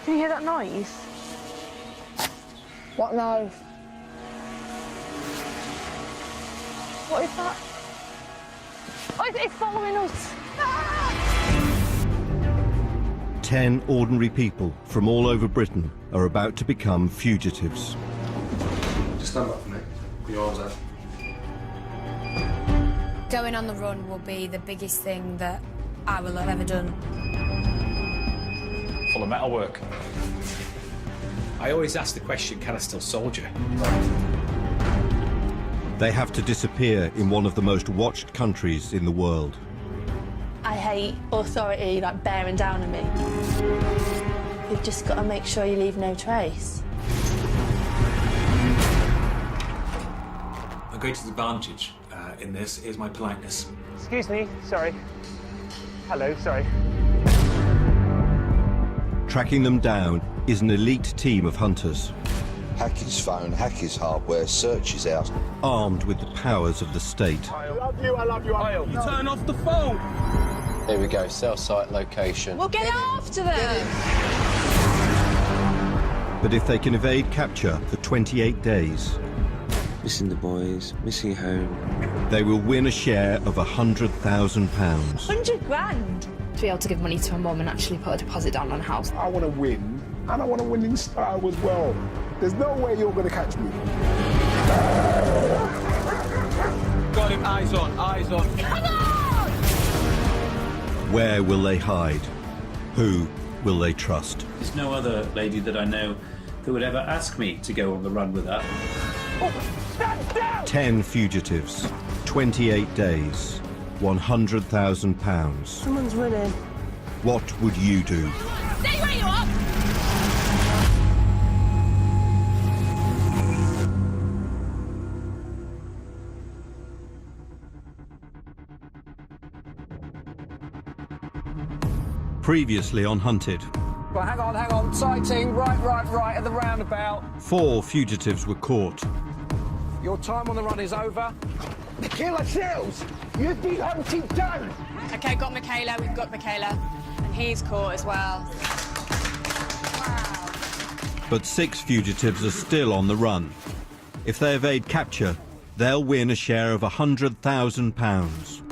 Can you hear that noise? What noise? What is that? Oh, it's following us! 10 ordinary people from all over Britain are about to become fugitives. Just stand up for me. Put your arms out. Going on the run will be the biggest thing that I will have ever done. Full of metalwork. I always ask the question, can I still soldier? They have to disappear in one of the most watched countries in the world. I hate authority, like, bearing down on me. You've just got to make sure you leave no trace. My greatest advantage in this is my politeness. Excuse me, sorry. Hello, sorry. Tracking them down is an elite team of hunters, Hack his phone, hack his hardware, search his house. armed with the powers of the state. I love you, I love you, I love you. Turn off the phone! Here we go, cell site location. We'll get after them! But if they can evade capture for 28 days, Missing the boys, missing home. they will win a share of £100,000. 100 grand! To be able to give money to my mum and actually put a deposit down on a house. I want to win, and I want to win in style as well. There's no way you're going to catch me. Got him, eyes on, eyes on. Come on! Where will they hide? Who will they trust? There's no other lady that I know that would ever ask me to go on the run with her. Oh, stand down! 10 fugitives, 28 days, £100,000. Someone's running. What would you do? Stay where you are! Previously on Hunted, Well, hang on. Sighting, right at the roundabout. 4 fugitives were caught. Your time on the run is over. Kill ourselves! You've been hunted down! OK, got Michaela, we've got Michaela. And he's caught as well. Wow. But 6 fugitives are still on the run. If they evade capture, they'll win a share of £100,000.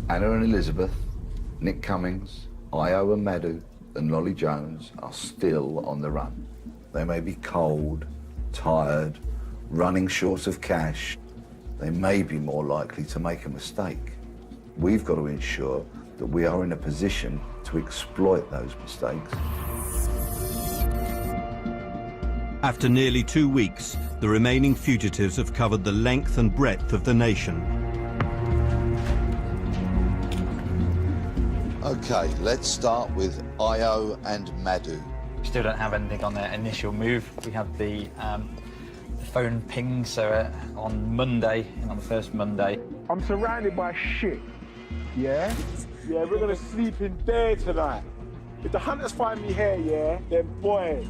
Anna and Elizabeth, Nick Cummings, Io and Madhu, and Lolly Jones are still on the run. They may be cold, tired, running short of cash. They may be more likely to make a mistake. We've got to ensure that we are in a position to exploit those mistakes. After nearly 2 weeks, the remaining fugitives have covered the length and breadth of the nation. Okay, let's start with Io and Madhu. Still don't have anything on their initial move. We have the phone ping, so on Monday, on the first Monday. I'm surrounded by shit, yeah? Yeah, we're going to sleep in there tonight. If the hunters find me here, yeah, then boy,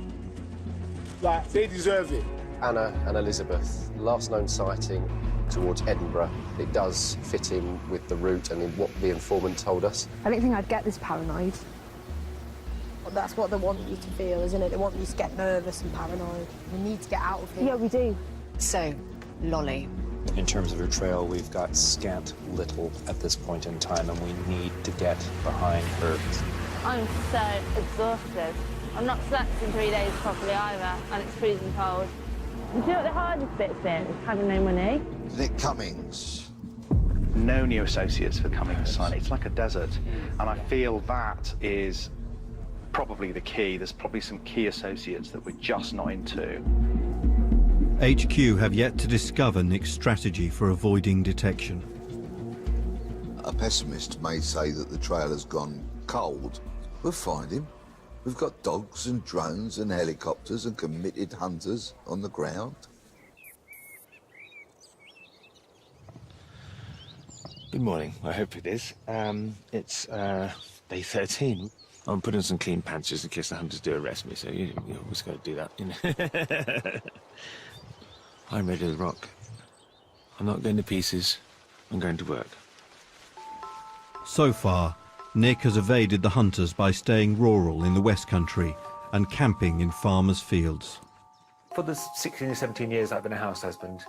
like, they deserve it. Anna and Elizabeth, last known sighting towards Edinburgh. It does fit in with the route and in what the informant told us. I don't think I'd get this paranoid. But that's what they want you to feel, isn't it? They want you to get nervous and paranoid. We need to get out of here. Yeah, we do. So, Lolly. In terms of her trail, we've got scant little at this point in time, and we need to get behind her. I'm so exhausted. I've not slept in 3 days properly either, and it's freezing cold. Do you know what the hardest bit's been? Is having no money. Nick Cummings. No new associates for Cummings sign. It's like a desert, and I feel that is probably the key. There's probably some key associates that we're just not into. HQ have yet to discover Nick's strategy for avoiding detection. A pessimist may say that the trail has gone cold. We'll find him. We've got dogs and drones and helicopters and committed hunters on the ground. Good morning, I hope it is. It's day 13. I'm putting some clean pants just in case the hunters do arrest me, so you always got to do that, you know. I'm ready to rock. I'm not going to pieces. I'm going to work. So far, Nick has evaded the hunters by staying rural in the West Country and camping in farmers' fields. For the 16 or 17 years I've been a house husband,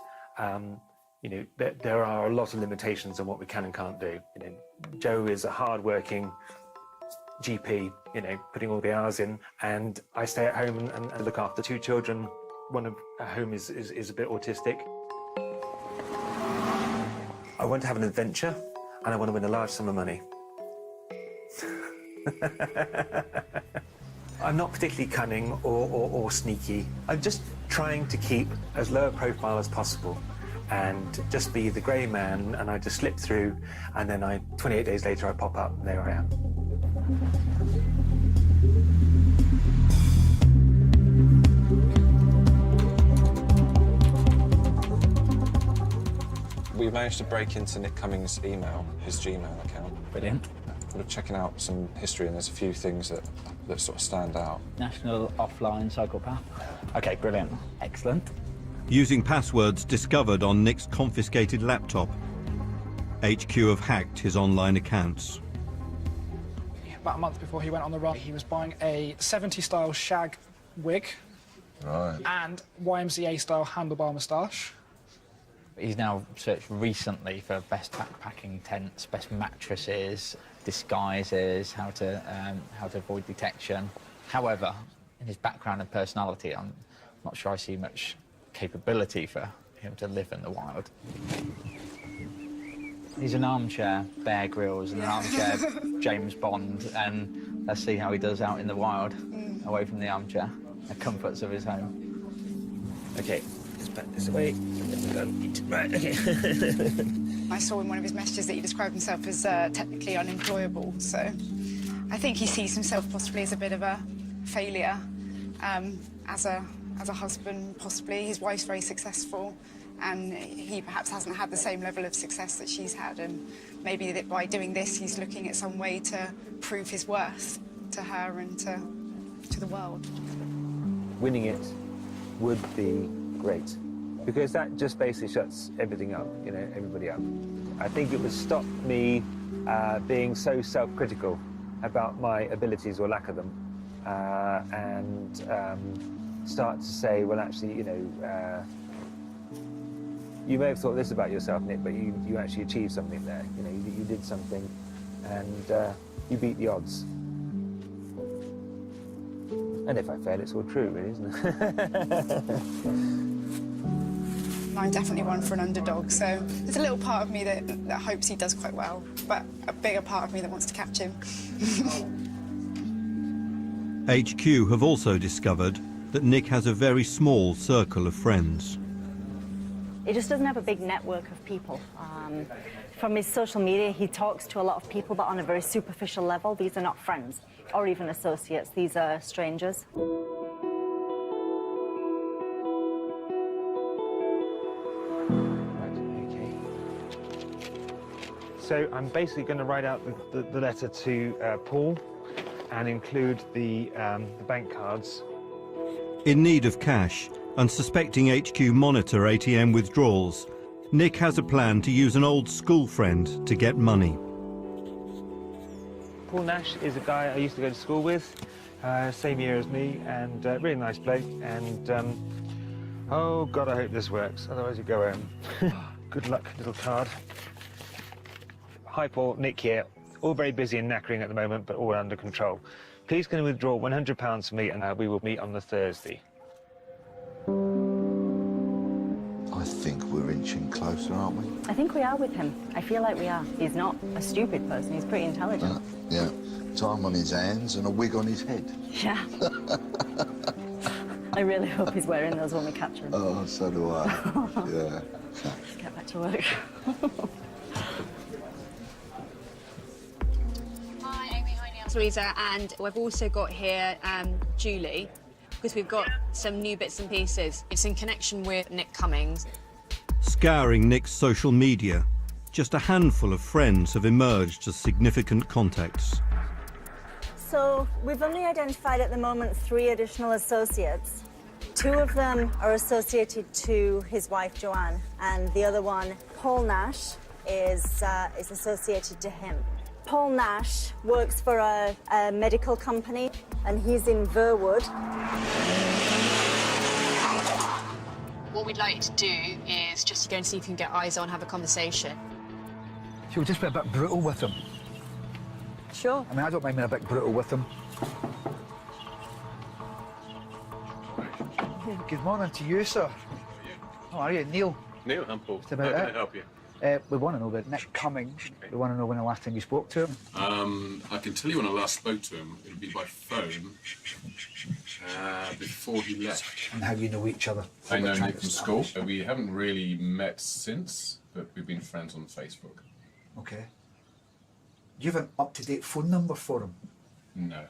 you know, there are a lot of limitations on what we can and can't do. You know, Joe is a hard-working GP, you know, putting all the hours in, and I stay at home and look after 2 children. One at home is a bit autistic. I want to have an adventure, and I want to win a large sum of money. I'm not particularly cunning or sneaky. I'm just trying to keep as low a profile as possible and just be the grey man, and I just slip through, and then 28 days later I pop up, and there I am. We managed to break into Nick Cummings' email, his Gmail account. Brilliant. We're checking out some history, and there's a few things that sort of stand out. National offline psychopath. Okay, brilliant. Excellent. Using passwords discovered on Nick's confiscated laptop, HQ have hacked his online accounts. About a month before he went on the run, he was buying a 70s-style shag wig and YMCA-style handlebar moustache. He's now searched recently for best backpacking tents, best mattresses, disguises, how to avoid detection. However, in his background and personality, I'm not sure I see much capability for him to live in the wild. He's an armchair Bear Grylls and an armchair James Bond, and let's see how he does out in the wild, away from the armchair, the comforts of his home. Okay, let's put this away. Right, okay. I saw in one of his messages that he described himself as technically unemployable, so I think he sees himself possibly as a bit of a failure as a husband, possibly. His wife's very successful, and he perhaps hasn't had the same level of success that she's had, and maybe that by doing this he's looking at some way to prove his worth to her and to the world. Winning it would be great, because that just basically shuts everything up, you know, everybody up. I think it would stop me being so self-critical about my abilities or lack of them, and start to say, well, actually, you know, you may have thought this about yourself, Nick, but you actually achieved something there. You know, you did something, and you beat the odds. And if I fail, it's all true, really, isn't it? I'm definitely one for an underdog, so there's a little part of me that hopes he does quite well, but a bigger part of me that wants to catch him. HQ have also discovered that Nick has a very small circle of friends. He just doesn't have a big network of people. From his social media, he talks to a lot of people, but on a very superficial level. These are not friends or even associates. These are strangers. So I'm basically going to write out the letter to Paul and include the bank cards. In need of cash and suspecting HQ monitor ATM withdrawals, Nick has a plan to use an old school friend to get money. Paul Nash is a guy I used to go to school with, same year as me, and really nice bloke. And oh God, I hope this works. Otherwise, you go home. Good luck, little card. Hi, Paul. Nick here. All very busy and knackering at the moment, but all under control. Please can you withdraw £100 from me, and we will meet on the Thursday. I think we're inching closer, aren't we? I think we are with him. I feel like we are. He's not a stupid person. He's pretty intelligent. Yeah. Time on his hands and a wig on his head. Yeah. I really hope he's wearing those when we capture him. Oh, so do I. Yeah. Let's get back to work. Hi, Amy. Hi, Neil. Louisa, and we've also got here Julie, because we've got some new bits and pieces. It's in connection with Nick Cummings. Scouring Nick's social media, just a handful of friends have emerged as significant contacts. So we've only identified at the moment 3 additional associates. 2 of them are associated to his wife, Joanne, and the other one, Paul Nash, is associated to him. Paul Nash works for a medical company, and he's in Verwood. What we'd like to do is just go and see if we can get eyes on, have a conversation. Should we just be a bit brutal with him? Sure. I mean, I don't mind being a bit brutal with him. Good morning to you, sir. How are you, Neil? Neil, I'm Paul. Just about How can it. I help you? We want to know about Nick Cummings. We want to know when the last time you spoke to him. I can tell you when I last spoke to him. It'll be by phone before he left. And how you know each other. I know Nick from school. We haven't really met since, but we've been friends on Facebook. Okay. Do you have an up-to-date phone number for him? No,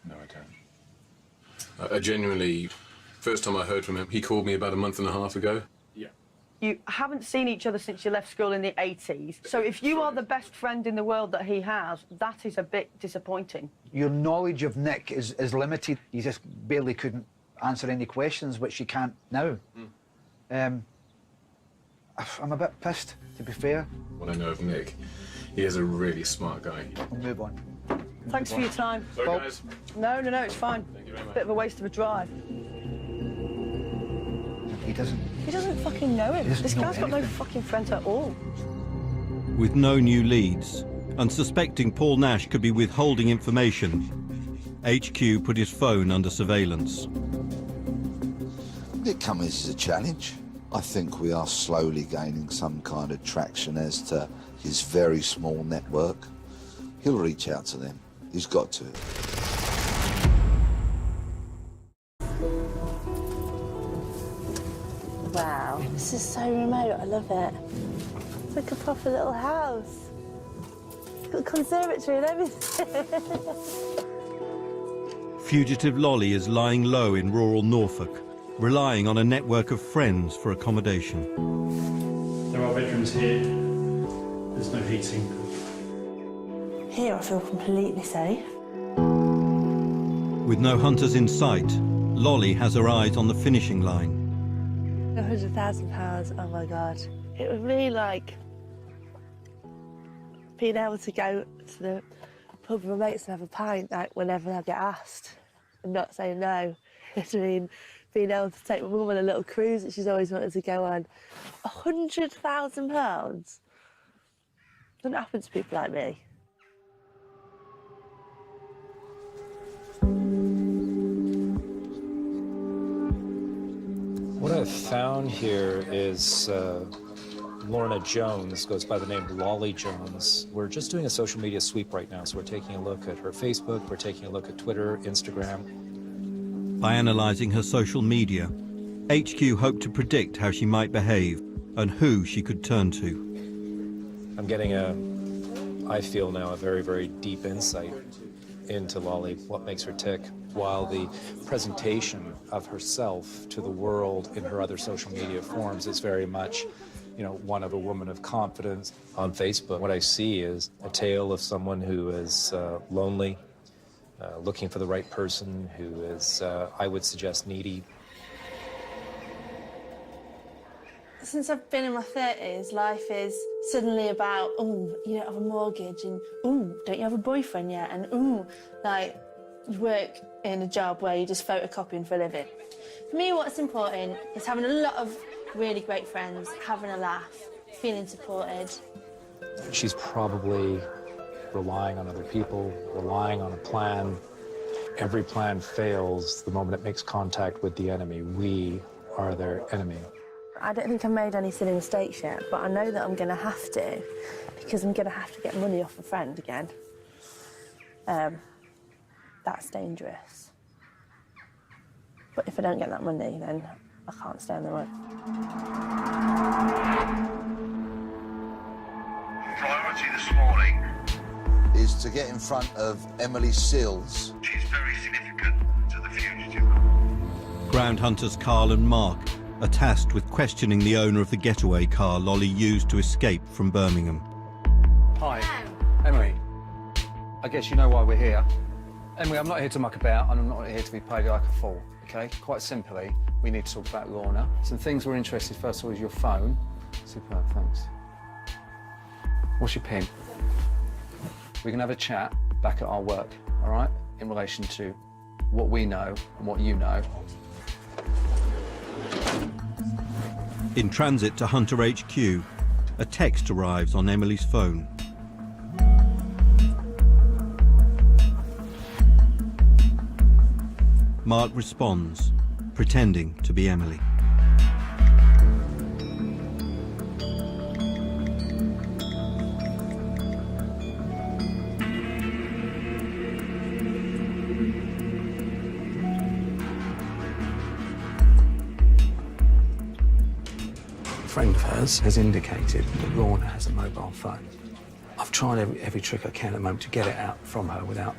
I don't. I genuinely, first time I heard from him, he called me about a month and a half ago. Yeah. You haven't seen each other since you left school in the 80s. So if you are the best friend in the world that he has, that is a bit disappointing. Your knowledge of Nick is limited. You just barely couldn't answer any questions, which you can't now. I'm a bit pissed, to be fair. What I know of Nick, he is a really smart guy. We'll move on. Thanks for your time. Sorry, guys. No, it's fine. Thank you very much. Bit of a waste of a drive. He doesn't... He doesn't fucking know him. He doesn't This know guy's got no anything. fucking friends at all. With no new leads, and suspecting Paul Nash could be withholding information, HQ put his phone under surveillance. Nick Cummings is a challenge. I think we are slowly gaining some kind of traction as to his very small network. He'll reach out to them. He's got to. Wow, this is so remote. I love it. It's like a proper little house. It's got a conservatory and everything. Fugitive Lolly is lying low in rural Norfolk, relying on a network of friends for accommodation. There are bedrooms here. There's no heating. Here I feel completely safe. With no hunters in sight, Lolly has her eyes on the finishing line. £100,000, oh my God. It would be like being able to go to the pub with my mates and have a pint like whenever I get asked and not say no. I mean, being able to take my mum on a little cruise that she's always wanted to go on. £100,000? Doesn't happen to people like me. What I've found here is Lorna Jones, goes by the name Lolly Jones. We're just doing a social media sweep right now, so we're taking a look at her Facebook, we're taking a look at Twitter, Instagram. By analysing her social media, HQ hoped to predict how she might behave and who she could turn to. I'm getting I feel now, a very, very deep insight into Lolly, what makes her tick, while the presentation of herself to the world in her other social media forms is very much, you know, one of a woman of confidence. On Facebook, what I see is a tale of someone who is lonely, looking for the right person, who is, I would suggest, needy. Since I've been in my 30s, life is suddenly about, oh, you don't have a mortgage, and oh, don't you have a boyfriend yet? And oh, like, you work in a job where you're just photocopying for a living. For me, what's important is having a lot of really great friends, having a laugh, feeling supported. She's probably relying on other people, relying on a plan. Every plan fails the moment it makes contact with the enemy. We are their enemy. I don't think I've made any silly mistakes yet, but I know that I'm going to have to, because I'm going to have to get money off a friend again. That's dangerous. But if I don't get that money, then I can't stay on the road. Priority this morning is to get in front of Emily Sills. She's very significant to the fugitive. Ground hunters Carl and Mark are tasked with questioning the owner of the getaway car Lolly used to escape from Birmingham. Hi, Emily. I guess you know why we're here. Emily, I'm not here to muck about, and I'm not here to be paid like a fool, OK? Quite simply, we need to talk about Lorna. Some things we're interested, first of all, is your phone. Superb, thanks. What's your PIN? We can have a chat back at our work, all right, in relation to what we know and what you know. In transit to Hunter HQ, a text arrives on Emily's phone. Mark responds, pretending to be Emily. A friend of hers has indicated that Lorna has a mobile phone. I've tried every trick I can at the moment to get it out from her without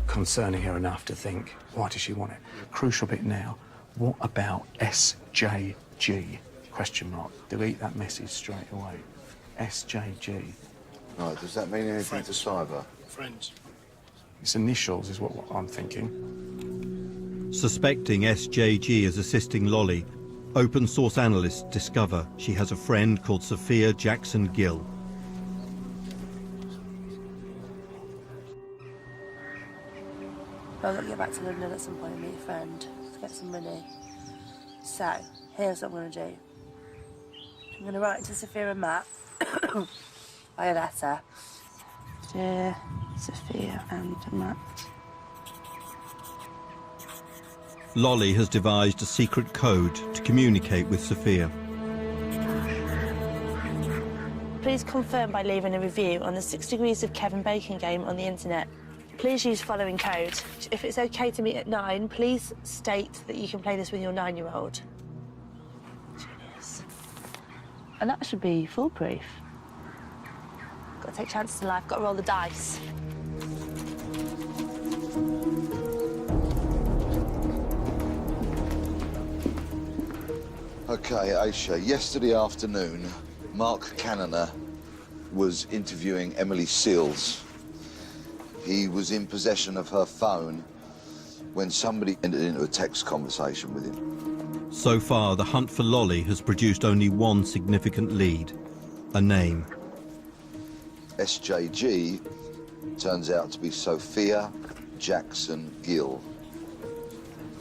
concerning her enough to think, why does she want it? Crucial bit now, what about SJG? Question mark. Delete that message straight away. SJG. Right, does that mean anything to cyber? Friends. Its initials is what I'm thinking. Suspecting SJG as assisting Lolly, open source analysts discover she has a friend called Sophia Jackson Gill. I'll get back to London at some point and meet a friend to get some money. So, here's what I'm going to do. I'm going to write to Sophia and Matt by a letter. Dear Sophia and Matt. Lolly has devised a secret code to communicate with Sophia. Please confirm by leaving a review on the 6 Degrees of Kevin Bacon game on the internet. Please use following code. If it's okay to meet at 9, please state that you can play this with your 9-year-old. Genius. And that should be foolproof. Got to take chances in life, got to roll the dice. OK, Aisha, yesterday afternoon, Mark Cannoner was interviewing Emily Seals. He was in possession of her phone when somebody entered into a text conversation with him. So far, the hunt for Lolly has produced only one significant lead, a name. SJG turns out to be Sophia Jackson Gill.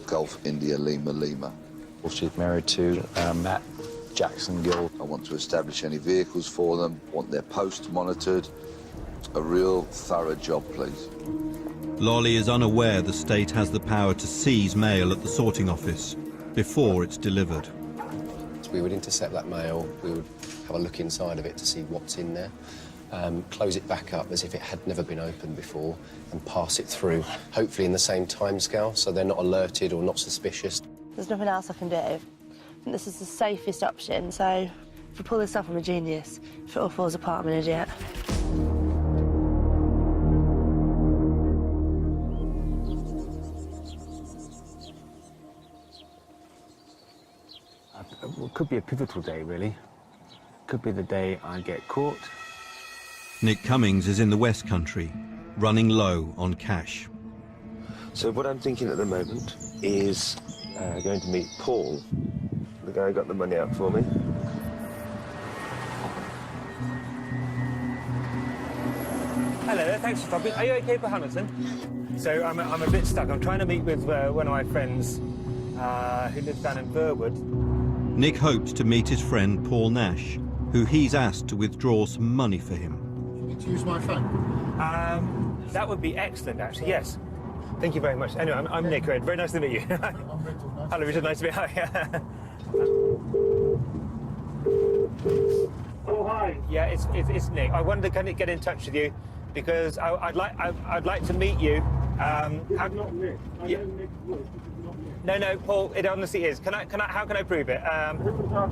Golf India Lima Lima. Well, she's married to Matt Jackson Gill. I want to establish any vehicles for them, want their post monitored. A real thorough job, please. Lolly is unaware the state has the power to seize mail at the sorting office before it's delivered. So we would intercept that mail, we would have a look inside of it to see what's in there, close it back up as if it had never been opened before, and pass it through, hopefully in the same timescale, so they're not alerted or not suspicious. There's nothing else I can do. I think this is the safest option, so if I pull this off, I'm a genius. If it all falls apart, I'm an idiot. It could be a pivotal day, really. Could be the day I get caught. Nick Cummings is in the West Country, running low on cash. So what I'm thinking at the moment is going to meet Paul, the guy who got the money out for me. Hello there, thanks for stopping. Are you OK for Hamilton? So I'm a bit stuck. I'm trying to meet with one of my friends who lives down in Burwood. Nick hopes to meet his friend Paul Nash, who he's asked to withdraw some money for him. To use my phone? That would be excellent, actually, yes. Thank you very much. Anyway, I'm Nick. Very nice to meet you. Hello, Richard. Nice to meet you. Oh, hi. Yeah, it's Nick. I wanted to get in touch with you because I'd like to meet you. Not Nick. Yeah. Nick Wood. No, Paul. It honestly is. How can I prove it? Who was our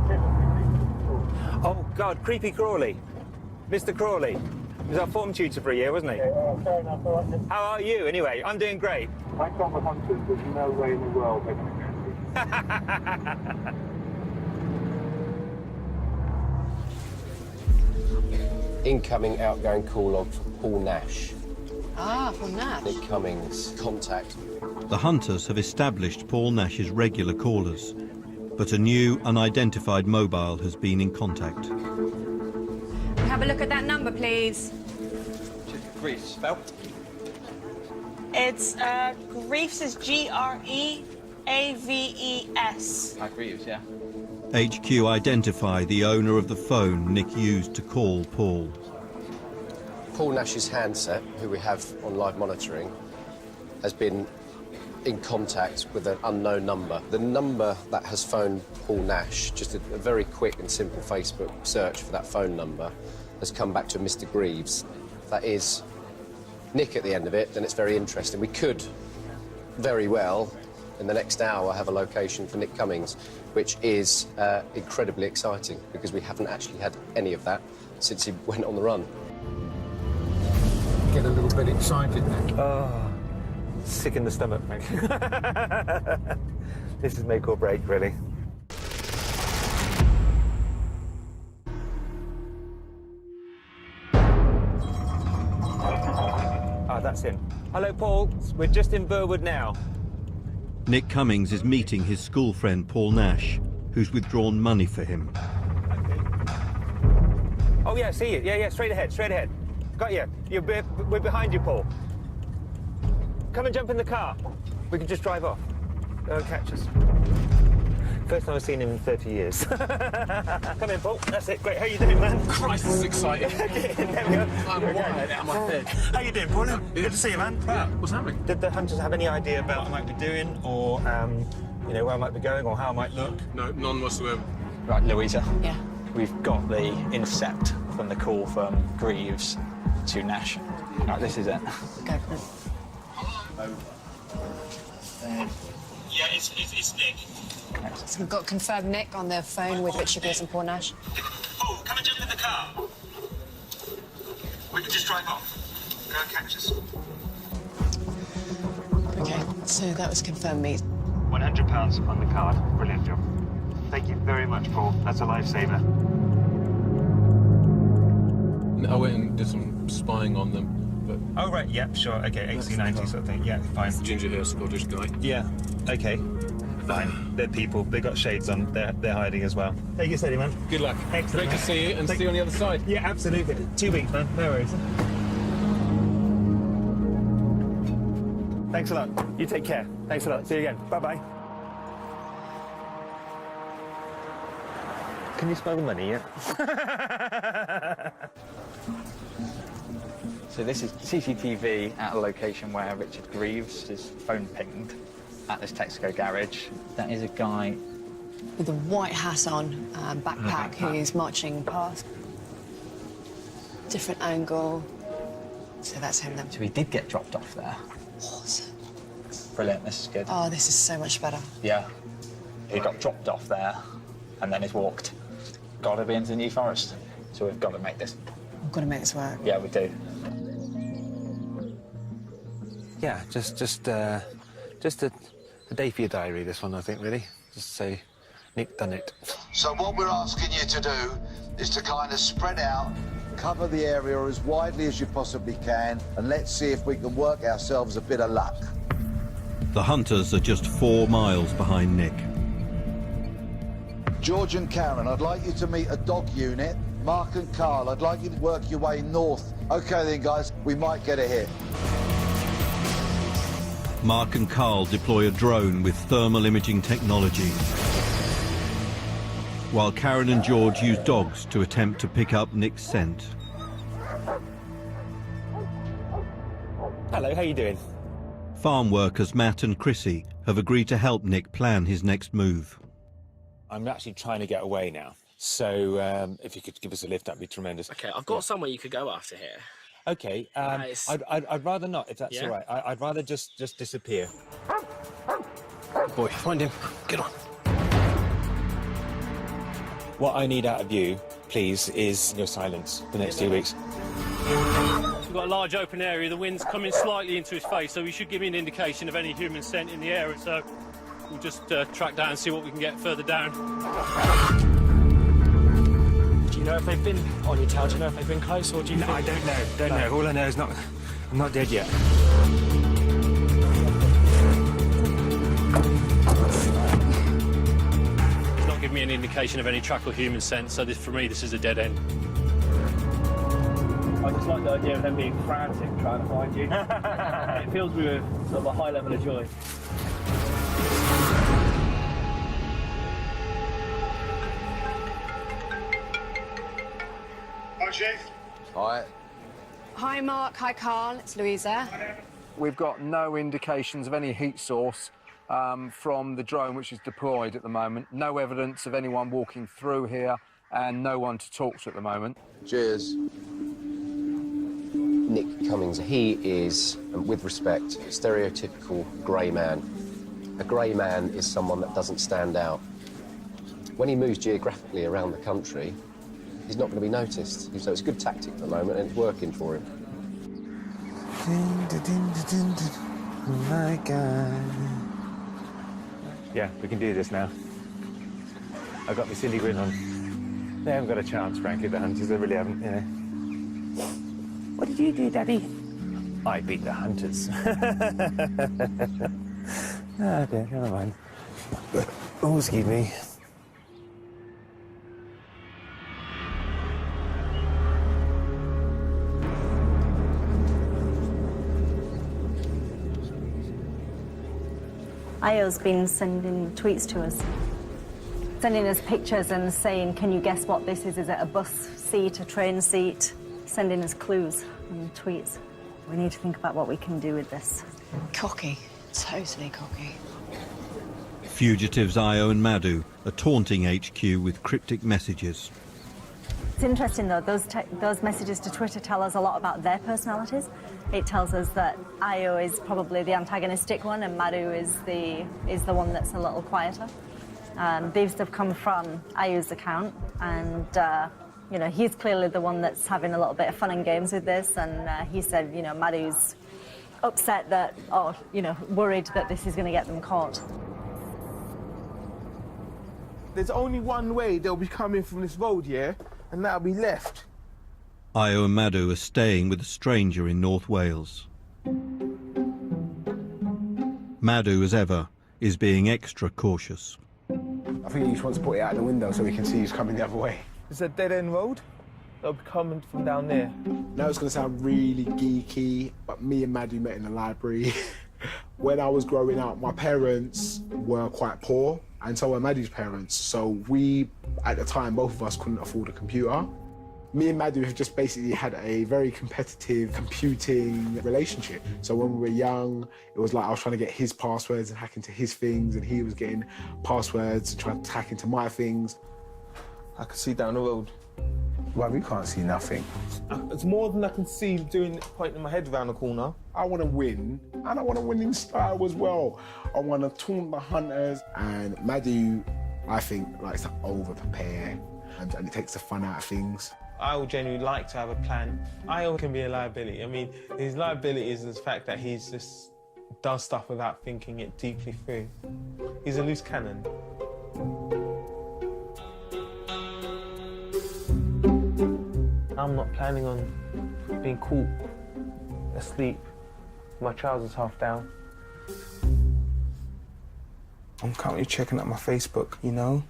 chemist? Oh God, Creepy Crawley, Mr. Crawley. He was our form tutor for a year, wasn't he? Yeah, fair enough. All right. How are you, anyway? I'm doing great. I come with hunters. There's no way in the world they're going to catch me. Incoming, outgoing call log from Paul Nash. Ah, Paul Nash. Nick Cummings' contact. The hunters have established Paul Nash's regular callers, but a new unidentified mobile has been in contact. Have a look at that number, please. Greaves, spelled? It's Greaves is Greaves. Greaves, yeah. HQ identify the owner of the phone Nick used to call Paul. Paul Nash's handset, who we have on live monitoring, has been in contact with an unknown number. The number that has phoned Paul Nash, just a very quick and simple Facebook search for that phone number, has come back to Mr. Greaves. That is Nick at the end of it, then it's very interesting. We could very well, in the next hour, have a location for Nick Cummings, which is incredibly exciting because we haven't actually had any of that since he went on the run. Get a little bit excited then. Oh, sick in the stomach, mate. This is make or break, really. Ah, that's him. Hello, Paul. We're just in Burwood now. Nick Cummings is meeting his school friend Paul Nash, who's withdrawn money for him. Oh, yeah, see you. Yeah, straight ahead, straight ahead. Got you. We're behind you, Paul. Come and jump in the car. We can just drive off. Don't catch us. First time I've seen him in 30 years. Come in, Paul. That's it. Great. How you doing, man? Christ, this is exciting. There we go. I'm wired out of my head. How you doing, Paul? Good to see you, man. Yeah, what's happening? Did the hunters have any idea about what I might be doing, or you know, where I might be going, or how I might look? No, none whatsoever. Right, Louisa. Yeah. We've got the intercept from the call from Greaves to Nash. Right, this is it. Go for it. Yeah, it's Nick. So we've got confirmed Nick on the phone with Richard Greaves and Paul Nash. Oh, come and jump in the car. We can just drive off. Go and catch us. Okay, so that was confirmed meet. £100 on the card. Brilliant job. Thank you very much, Paul. That's a lifesaver. I went and did some spying on them, but... Oh, right, yeah, sure, okay, 1890 sort of thing, yeah, fine. Ginger hair Scottish guy. Yeah, okay, fine. They're people, they've got shades on, they're hiding as well. Take it steady, man. Good luck. Excellent. Great to see you, and see you on the other side. Yeah, absolutely. 2 weeks, man, no worries. Thanks a lot. You take care. Thanks a lot. See you again. Bye-bye. Can you smell the money yet? So this is CCTV at a location where Richard Greaves' phone pinged at this Texaco garage. That is a guy With a white hat on, backpack, who is marching past. Different angle. So that's him then. So he did get dropped off there. Awesome. Brilliant, this is good. Oh, this is so much better. Yeah. He got dropped off there and then he's walked. Gotta be into the New Forest. So we've got to make this. We've got to make this work. Yeah, we do. Yeah, just a day for your diary, this one, I think, really. Just say, Nick done it. So what we're asking you to do is to kind of spread out, cover the area as widely as you possibly can, and let's see if we can work ourselves a bit of luck. The hunters are just 4 miles behind Nick. George and Karen, I'd like you to meet a dog unit. Mark and Carl, I'd like you to work your way north. OK then, guys, we might get a hit. Mark and Carl deploy a drone with thermal imaging technology, while Karen and George use dogs to attempt to pick up Nick's scent. Hello, how you doing? Farm workers Matt and Chrissy have agreed to help Nick plan his next move. I'm actually trying to get away now, so if you could give us a lift, that'd be tremendous. OK, I've got somewhere you could go after here. OK, I'd rather not, if that's all right. I'd rather just disappear. Boy, find him. Get on. What I need out of you, please, is your silence for the next 2 weeks. We've got a large open area. The wind's coming slightly into his face, so he should give me an indication of any human scent in the area. So we'll just track down and see what we can get further down. Do you know if they've been on your tail? Do you know if they've been close, or do you think... I don't know. All I know is not I'm not dead yet. It's not giving me any indication of any track or human scent, so for me, this is a dead end. I just like the idea of them being frantic trying to find you. It fills me with sort of a high level of joy. Hi, Chief. Hi. Hi, Mark. Hi, Carl. It's Louisa. We've got no indications of any heat source from the drone which is deployed at the moment. No evidence of anyone walking through here and no one to talk to at the moment. Cheers. Nick Cummings, he is, with respect, a stereotypical grey man. A grey man is someone that doesn't stand out. When he moves geographically around the country, he's not going to be noticed. So it's a good tactic at the moment, and it's working for him. Oh my God. Yeah, we can do this now. I've got my silly grin on. They haven't got a chance, frankly, the hunters. They really haven't, you know. What did you do, Daddy? I beat the hunters. Ah, dear, never mind. Oh, excuse me. Io's been sending tweets to us, sending us pictures and saying, can you guess what this is? Is it a bus seat, a train seat? Sending us clues and tweets. We need to think about what we can do with this. Cocky. Totally cocky. Fugitives Io and Madhu are taunting HQ with cryptic messages. It's interesting, though, those messages to Twitter tell us a lot about their personalities. It tells us that Io is probably the antagonistic one and Madhu is the one that's a little quieter. These have come from Io's account, and you know, he's clearly the one that's having a little bit of fun and games with this, and he said, you know, Madhu's upset that, or, you know, worried that this is going to get them caught. There's only one way they'll be coming from this road, yeah? And that'll be left. Io and Madhu are staying with a stranger in North Wales. Madhu, as ever, is being extra cautious. I think he just wants to put it out the window so we can see who's coming the other way. It's a dead-end road. They'll be coming from down there. Now it's going to sound really geeky, but me and Madhu met in the library. When I was growing up, my parents were quite poor, and so were Madhu's parents. So we, at the time, both of us couldn't afford a computer. Me and Madhu have just basically had a very competitive computing relationship. So when we were young, it was like I was trying to get his passwords and hack into his things, and he was getting passwords and trying to hack into my things. I could see down the road. Well, we can't see nothing. It's more than I can see doing pointing my head around the corner. I want to win, and I want to win in style as well. I want to taunt the hunters, and Madhu, I think, likes to over-prepare, and it takes the fun out of things. I would genuinely like to have a plan. I can be a liability. I mean, his liability is the fact that he's just does stuff without thinking it deeply through. He's a loose cannon. I'm not planning on being caught asleep, my trousers half down. I'm currently checking out my Facebook, you know?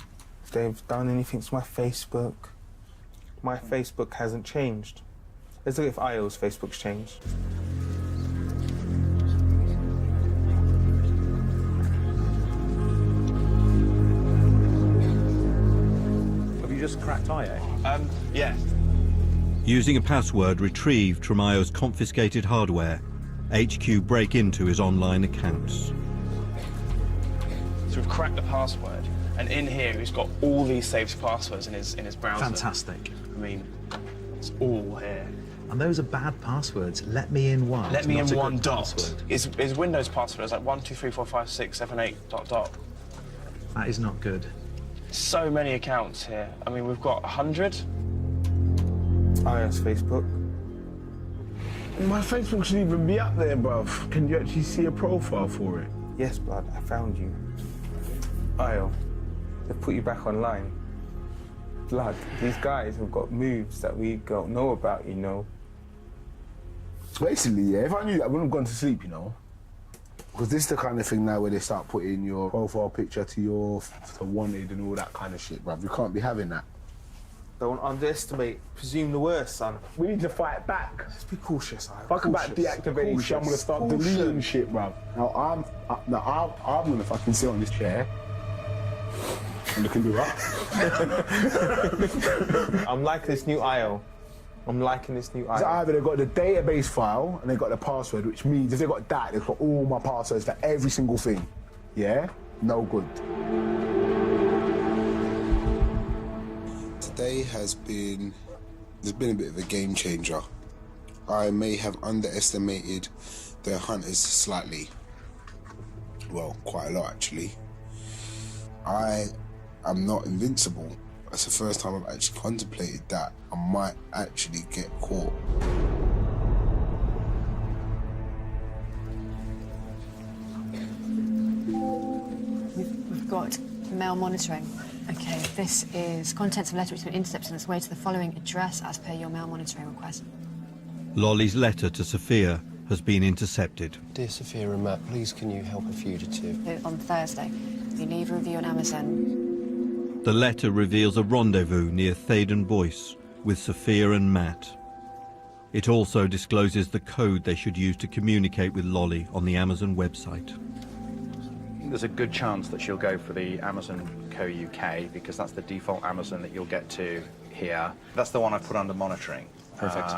If they've done anything to my Facebook. My Facebook hasn't changed. Let's look if Io's Facebook's changed. Have you just cracked IO? Yeah. Using a password retrieved from Io's confiscated hardware, HQ break into his online accounts. So we've cracked the password, and in here he's got all these saved passwords in his browser. Fantastic. I mean, it's all here. And those are bad passwords. Let me in one. Let me in one dot. Password. His Windows password is like 1, 2, 3, 4, 5, 6, 7, 8, ... That is not good. So many accounts here. I mean, we've got 100. Io's Facebook. My Facebook should even be up there, bruv. Can you actually see a profile for it? Yes, blood, I found you. Io, they've put you back online. Blood, these guys have got moves that we don't know about, you know. Basically, yeah, if I knew that, I wouldn't have gone to sleep, you know. Because this is the kind of thing now where they start putting your profile picture to your to wanted and all that kind of shit, bruv. You can't be having that. Don't underestimate. Presume the worst, son. We need to fight back. Let's be cautious, I Fuck about deactivating shit. I'm gonna start deleting shit, bruv. Now I'm gonna fucking sit on this chair. And looking do that. I'm liking this new IO. I'm liking this new IO. So either they've got the database file and they've got the password, which means if they've got that, they've got all my passwords for every single thing. Yeah? No good. Today there's been a bit of a game changer. I may have underestimated the hunters slightly. Well, quite a lot actually. I am not invincible. That's the first time I've actually contemplated that I might actually get caught. We've got mail monitoring. Okay, this is contents of a letter which has been intercepted on its way to the following address as per your mail monitoring request. Lolly's letter to Sophia has been intercepted. Dear Sophia and Matt, please can you help a fugitive? On Thursday, you leave a review on Amazon. The letter reveals a rendezvous near Thaden Boyce with Sophia and Matt. It also discloses the code they should use to communicate with Lolly on the Amazon website. There's a good chance that she'll go for the Amazon Co UK because that's the default Amazon that you'll get to here. That's the one I put under monitoring. Perfect.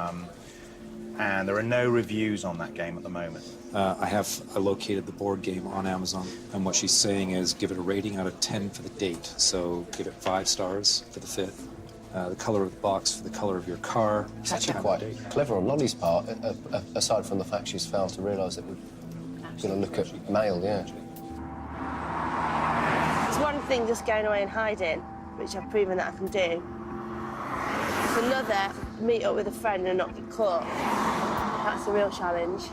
And there are no reviews on that game at the moment. I located the board game on Amazon, and what she's saying is give it a rating out of 10 for the date. So give it 5 stars for the fit, the color of the box for the color of your car. It's actually quite clever on Lolly's part, aside from the fact she's failed to realise that we're going to look at mail, yeah. It's one thing just going away and hiding, which I've proven that I can do. It's another, meet up with a friend and not get caught. That's a real challenge.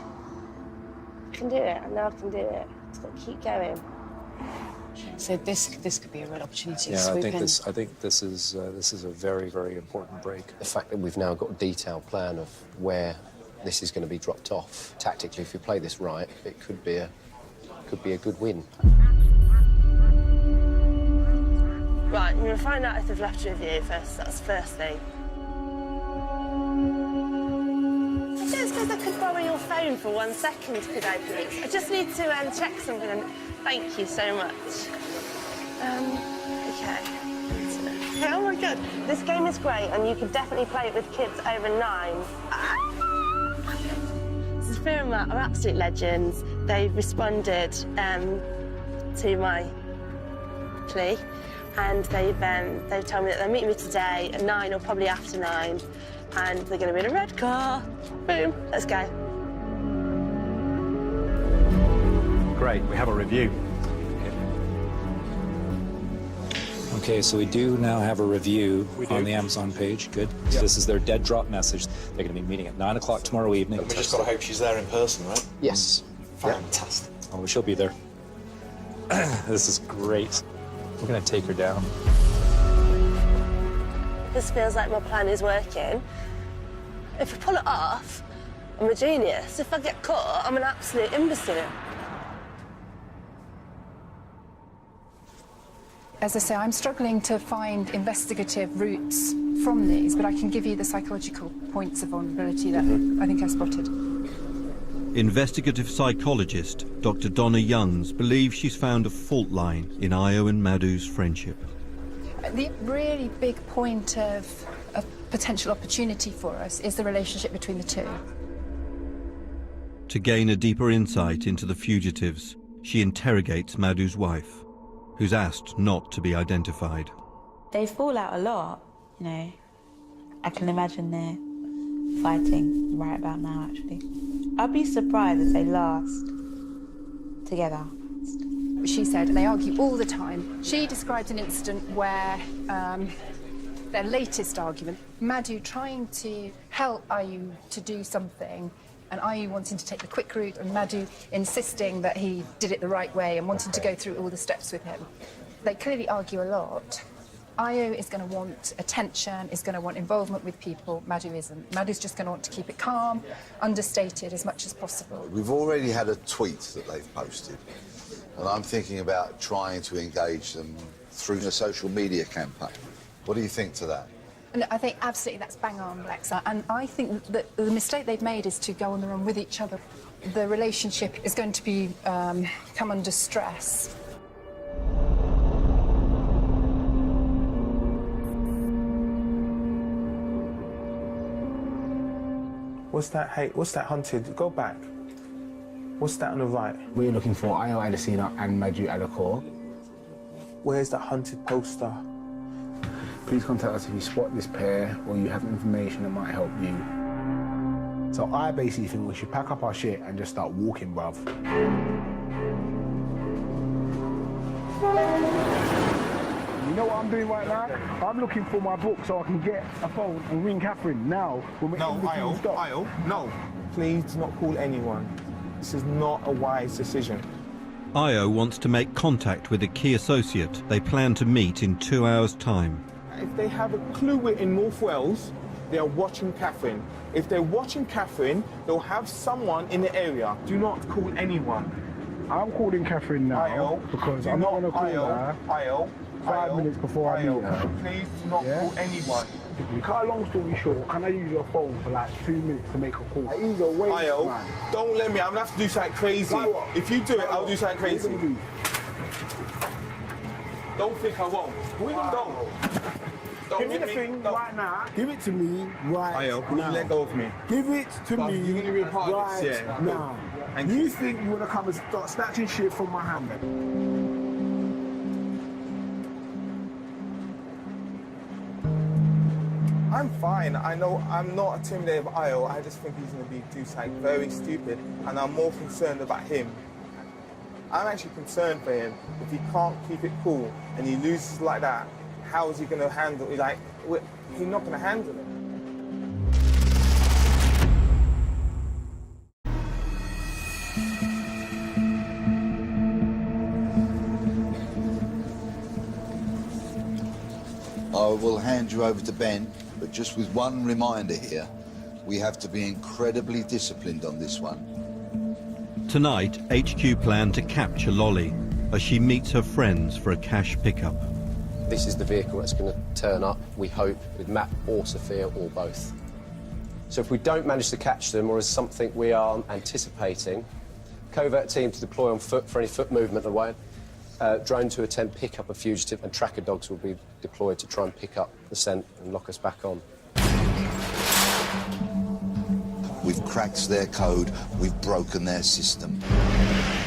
I can do it, I know I can do it. Just got to keep going. So this could be a real opportunity to Yeah, swoop I in. think this is a very, very important break. The fact that we've now got a detailed plan of where this is going to be dropped off. Tactically, if we play this right, it could be a good win. Right, I'm going to find out if they've left a review first. That's the first thing. I don't suppose I could borrow your phone for 1 second, could I, please? I just need to check something, and thank you so much. Okay. Oh my God, this game is great, and you could definitely play it with kids over 9. Sophia and Matt are absolute legends. They've responded to my plea, and they've told me that they're meeting me today at 9 or probably after 9, and they're going to be in a red car. Boom, let's go. Great, we have a review. Okay, so we do now have a review on the Amazon page. Good. Yep. So this is their dead drop message. They're going to be meeting at 9 o'clock tomorrow evening. We just got to hope she's there in person, right? Yes. Fantastic. Oh, she'll be there. This is great. We're going to take her down. This feels like my plan is working. If I pull it off, I'm a genius. If I get caught, I'm an absolute imbecile. As I say, I'm struggling to find investigative routes from these, but I can give you the psychological points of vulnerability that I think I spotted. Investigative psychologist Dr. Donna Youngs believes she's found a fault line in Io and Madhu's friendship. The really big point of potential opportunity for us is the relationship between the two. To gain a deeper insight into the fugitives, she interrogates Madhu's wife, who's asked not to be identified. They fall out a lot, you know. I can imagine they're fighting right about now, actually. I'd be surprised if they last together. She said they argue all the time. She described an incident where their latest argument, Madhu trying to help Ayu to do something, and Ayu wanting to take the quick route, and Madhu insisting that he did it the right way and wanting to go through all the steps with him. They clearly argue a lot. Io is going to want attention, is going to want involvement with people. Madhu isn't. Madhu's just going to want to keep it calm, understated as much as possible. We've already had a tweet that they've posted, and I'm thinking about trying to engage them through a social media campaign. What do you think to that? And I think absolutely that's bang on, Lexa. And I think that the mistake they've made is to go on the run with each other. The relationship is going to be come under stress. What's that? Hey, what's that hunted? Go back. What's that on the right? We're looking for Io Adesina and Madhu Adekor. Where's that hunted poster? Please contact us if you spot this pair or you have information that might help you. So I basically think we should pack up our shit and just start walking, bruv. You know what I'm doing right now? I'm looking for my book so I can get a phone and ring Catherine now. No, Io, no. Please do not call anyone. This is not a wise decision. Io wants to make contact with a key associate they plan to meet in 2 hours' time. If they have a clue we're in North Wales, they are watching Catherine. If they're watching Catherine, they'll have someone in the area. Do not call anyone. I'm calling Catherine now because I'm not going to call her 5 minutes before I meet her. Please do not call anyone. To cut a long story short, can I use your phone for like 2 minutes to make a call? Either way, man. Don't let me. I'm going to have to do something crazy. If you do it, I'll do something crazy. Don't think I won't. Give me the thing right now. Give it to me right Io, now. let go of me. Give it to me you're gonna be a part of right this, yeah. now. Thank you think you want to come and start snatching shit from my hand? I'm fine. I know I'm not intimidated of Io. I just think he's going to do something very stupid, and I'm more concerned about him. I'm actually concerned for him. If he can't keep it cool and he loses like that, how is he going to handle it? Like, he's not going to handle it. I will hand you over to Ben, but just with one reminder here, we have to be incredibly disciplined on this one. Tonight, HQ plan to capture Lolly as she meets her friends for a cash pickup. This is the vehicle that's going to turn up, we hope, with Matt or Sophia or both. So if we don't manage to catch them, or as something we are anticipating, covert team to deploy on foot for any foot movement away, drone to attempt pick up a fugitive, and tracker dogs will be deployed to try and pick up the scent and lock us back on. We've cracked their code, we've broken their system.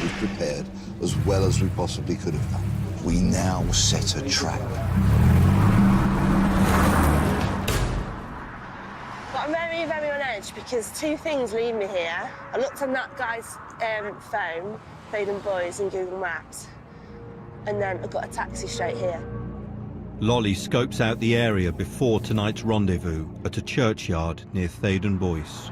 We've prepared as well as we possibly could have done. We now set a trap. But I'm very, very on edge because two things lead me here. I looked on that guy's phone, Faden Boys, and Google Maps, and then I got a taxi straight here. Lolly scopes out the area before tonight's rendezvous at a churchyard near Thaden Boyce.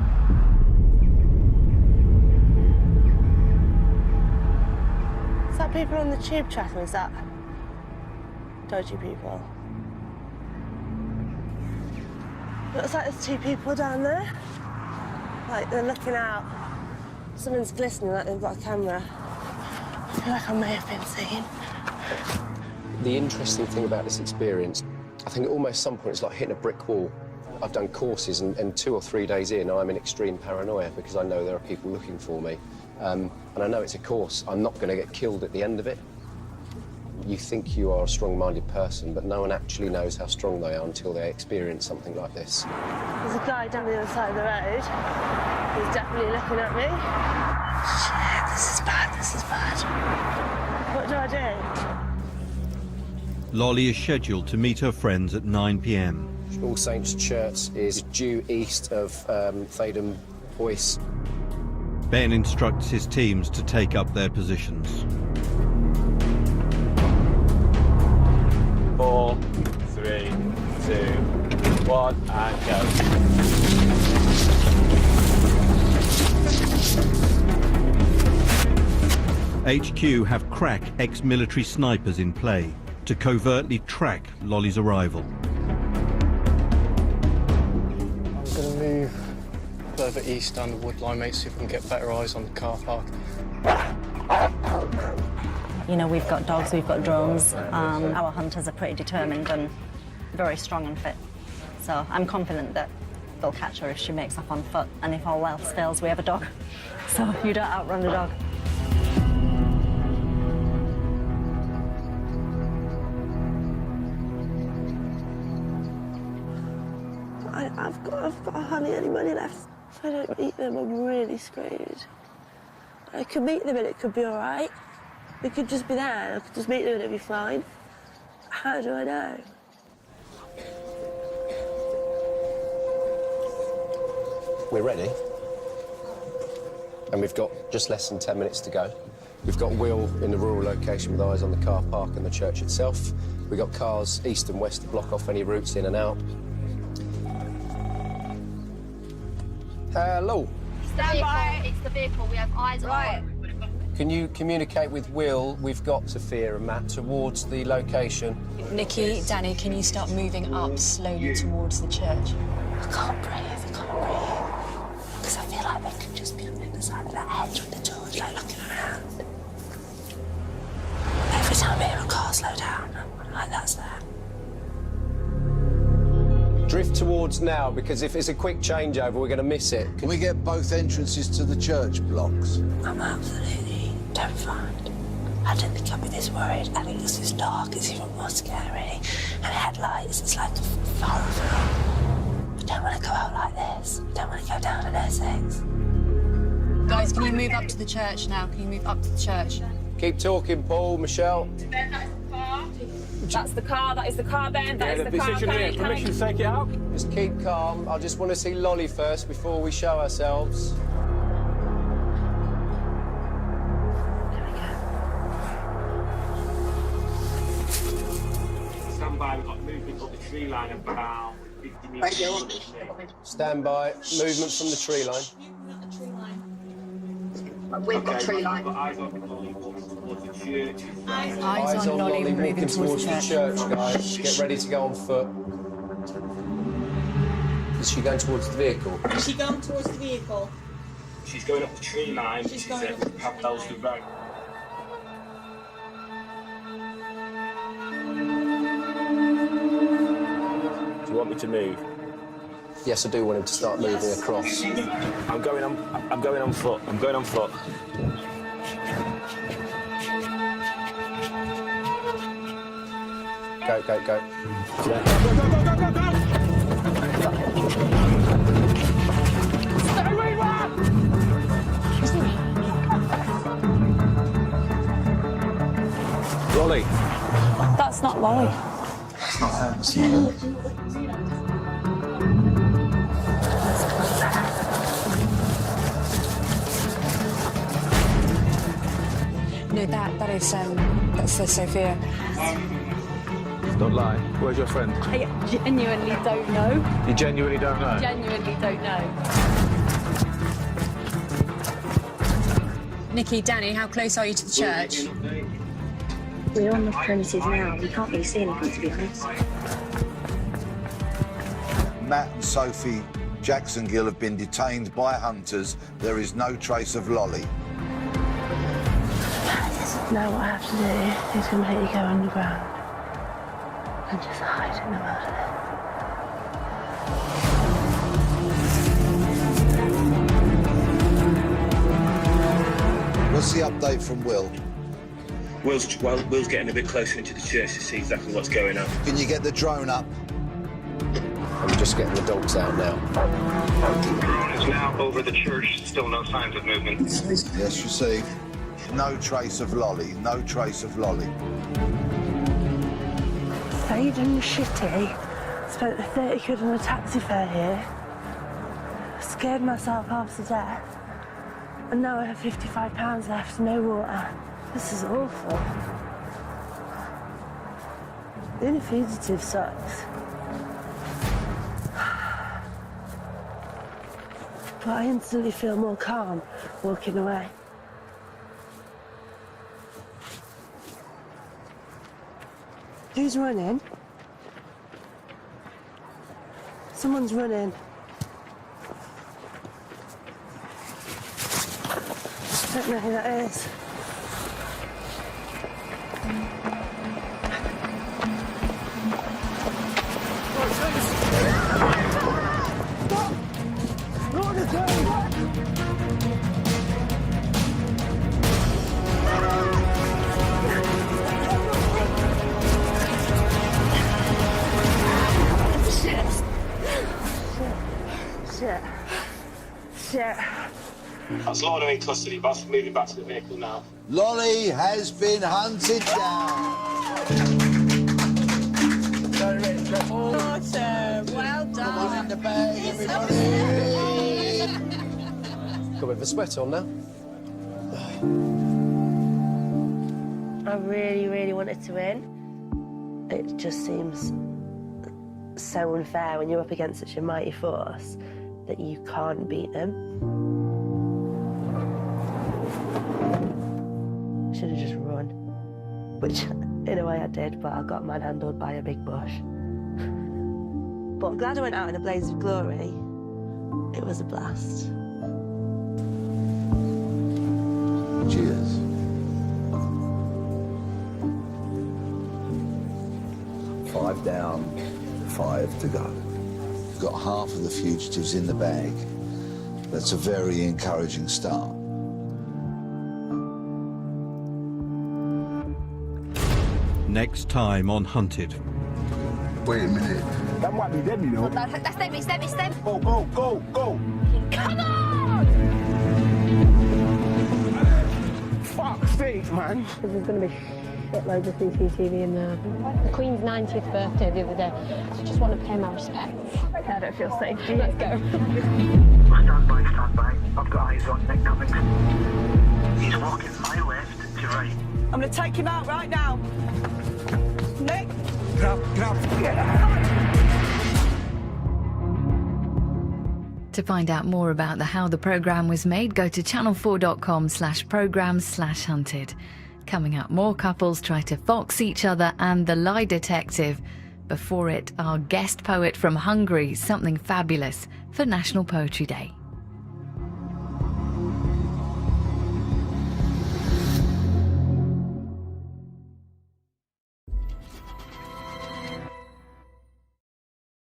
Is that people on the tube track, or is that dodgy people? Looks like there's two people down there. Like, they're looking out. Someone's glistening like they've got a camera. I feel like I may have been seen. The interesting thing about this experience, I think at almost some point it's like hitting a brick wall. I've done courses, and 2 or 3 days in, I'm in extreme paranoia because I know there are people looking for me. And I know it's a course. I'm not going to get killed at the end of it. You think you are a strong-minded person, but no one actually knows how strong they are until they experience something like this. There's a guy down the other side of the road. He's definitely looking at me. Shit, this is bad, this is bad. What do I do? Lolly is scheduled to meet her friends at 9 p.m. All Saints Church is due east of Thaden Boyce. Ben instructs his teams to take up their positions. 4, 3, 2, 1, and HQ have crack ex-military snipers in play to covertly track Lolly's arrival. I'm going to move further east down the wood line, mate, see if we can get better eyes on the car park. You know, we've got dogs, we've got drones. Our hunters are pretty determined and very strong and fit. So I'm confident that they'll catch her if she makes off on foot. And if all else fails, we have a dog. So you don't outrun the dog. I've got hardly any money left. If I don't meet them, I'm really screwed. I could meet them and it could be all right. We could just be there. I could just meet them and it'd be fine. How do I know? We're ready. And we've got just less than 10 minutes to go. We've got Will in the rural location with eyes on the car park and the church itself. We've got cars east and west to block off any routes in and out. Hello. Stand by. It's the vehicle. We have eyes on. Can you communicate with Will? We've got Sophia and Matt towards the location. Nikki, Danny, can you start moving up slowly towards the church? I can't breathe. Because I feel like they could just be on the other side of that hedge with the torch, like looking around. Every time I hear a car slow down, I'm like, that's there. Drift towards now, because if it's a quick changeover, we're going to miss it. Can we get both entrances to the church blocks? I'm absolutely terrified. I didn't think I'd be this worried. I think this is dark, it's even more scary. And headlights, it's like a horror film. I don't want to go out like this. I don't want to go down an Essex. Guys, can you move up to the church now? Can you move up to the church? Keep talking, Paul, Michelle. That's the car, that is the car, Ben. That is the car. Permission to take it out? Just keep calm. I just want to see Lolly first before we show ourselves. Stand by, we've got movement up the tree line about 50 metres. Stand by. Movement from the tree line. We've got tree line. Eyes on Lolly walking towards the church. Eyes on Lolly moving towards the church, guys. Get ready to go on foot. Is she going towards the vehicle? Is she going towards the vehicle? She's going up the tree line, She's going up. parallels the road. Do you want me to move? Yes, I do want him to start moving across. I'm going on foot. I'm going on foot. Go, go, go. Stay where you are! Lolly. That's not Lolly. That's not her. It's not her. No, that's Sophia. Don't lie. Where's your friend? I genuinely don't know. You genuinely don't know? Genuinely don't know. Nikki, Danny, how close are you to the church? We're on the premises now. We can't really see anything, to be honest. Matt and Sophie Jackson-Gill have been detained by hunters. There is no trace of Lolly. Now what I have to do is completely go underground and just hide in the wilderness. What's the update from Will? Will's getting a bit closer into the church to see exactly what's going on. Can you get the drone up? I'm just getting the dogs out now. Drone is now over the church. Still no signs of movement. Yes, received. No trace of Lolly. No trace of Lolly. Paid and shitty. Spent 30 quid on a taxi fare here. Scared myself half to death. And now I have £55 left, no water. This is awful. Being a fugitive sucks. But I instantly feel more calm walking away. Who's running? Someone's running. I don't know who that is. Not the time! Shit. That's Lorna in custody, but moving back to the vehicle now. Lolly has been hunted down. Awesome. Well done. Come on in the bag, everybody. Got a bit of a sweat on now. I really, really wanted to win. It just seems so unfair when you're up against such a mighty force that you can't beat them. I should have just run, which in a way I did, but I got manhandled by a big bush. But I'm glad I went out in a blaze of glory. It was a blast. Cheers. Five down, 5 to go. You've got half of the fugitives in the bag. That's a very encouraging start. Next time on Hunted. Wait a minute. That might be them, you know. That's them, it's them, it's them. Go, go, go, go. Come on! Fuck's sake, man. There's going to be shitloads of CCTV in there. The Queen's 90th birthday the other day, so I just want to pay my respects. I don't feel safe. Let's go. Stand by, stand by. I've got eyes on Nick Cummings. He's walking my left to right. I'm going to take him out right now. Nick? Grab. To find out more about how the programme was made, go to channel4.com/programmes/hunted. Coming up, more couples try to fox each other and the lie detective. Before it, our guest poet from Hungary, something fabulous for National Poetry Day.